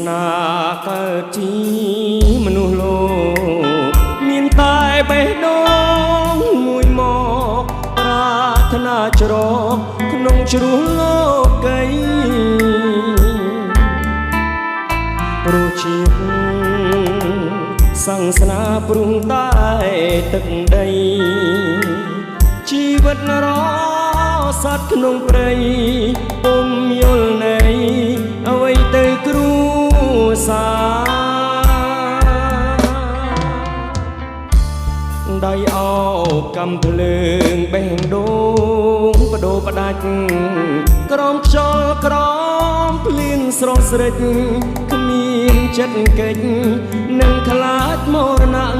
นาកើតជាមនុស្សលោកមានតែបេះដូងមួយមកប្រាថ្នាច្រកក្នុងជ្រោះលោកីព្រោះជាតិសង្សនាព្រុងតែទឹកដីជីវិតរសត្វក្នុងព្រៃពុំយល់ន័យអ្វីទៅគ្រួសារដៃអោកំភ្លើងបេះដូងបដូរផ្ដាច់ក្រំខ្យល់ក្រំភ្លៀងស្រស់ស្រិចគ្មានចិត្តកិច្ចនឹងខ្លាចមរណៈ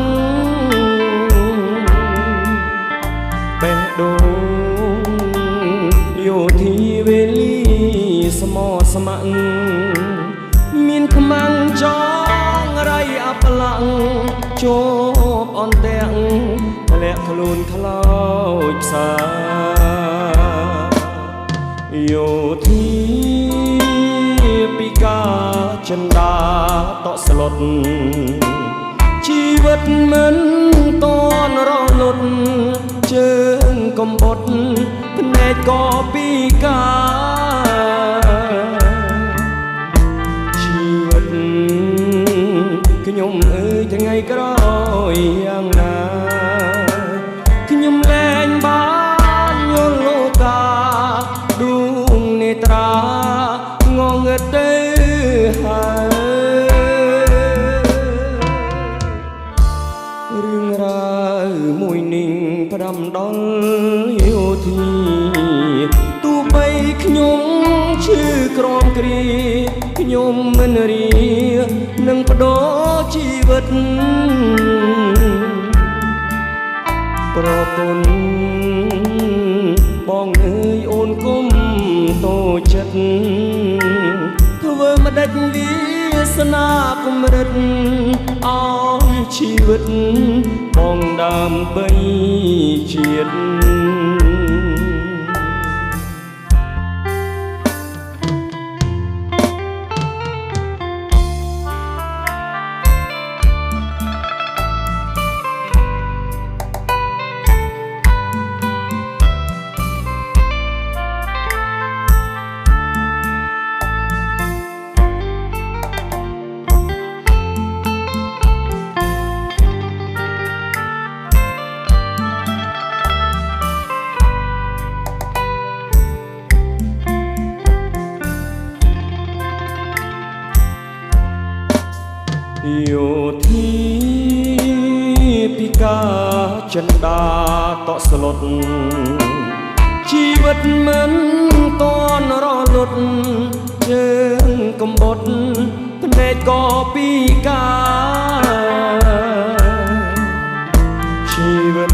បេះដូងយោធាវេលីស្មោះស្ម័គ្រមានខ្មាំងចងរៃអបលាក់ជាប់អន្ទាក់ធ្លាក់ខ្លួនខ្លោចផ្សាយោធាពីការចិន្តាតក់ស្លុតជីវិតមិនតនរលត់ជើងកំបុតភ្នែកក៏ពីការជីវិតខ្ញុំអើយថ្ងៃក្រោយយ៉ាងណាខ្ញុំលែងបានយល់លោកាដួងនេត្រាងងឹតទៅហើយរឿងរ៉ាវមួយនេះផ្ដាំដល់យោធាទោះបីខ្ញុំឈឺក្រំគ្រាខ្ញុំមិនរៀនឹងបដូរជីវិតប្រពន្ធបងអើយអូនគុំតូចចិត្តធ្វើមិនដេចវាសនាគំរិតអោយជីវិតបងដើម្បីជាតិយោធាពីការចិន្តាតក់ស្លុតជីវិតមិនតនរលត់ជើងកំបុតភ្នែកក៏ពីការជីវិត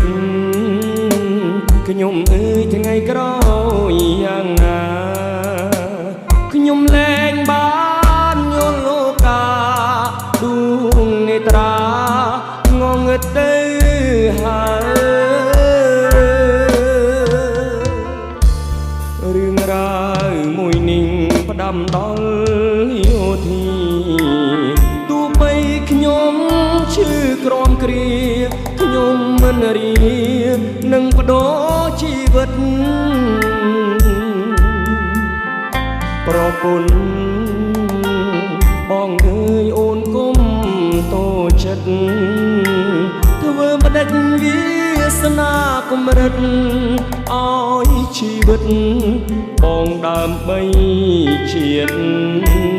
ខ្ញុំអើយថ្ងៃក្រោយយ៉ាងណាខ្ញុំលែងបានយល់លោកាដួងនេត្រាងងឹតទៅហើយរឿងរ៉ាវមួយនេះផ្ដាំដល់យោធាទោះបីខ្ញុំឈឺក្រំគ្រាខ្ញុំមិនរៀនឹងបដូរជីវិតប្រពន្ធបងអើយអូនគុំតូចចិត្តធ្វើមិនដេចវាសនាគំរិតអោយជីវិតបងដើម្បីជាតិ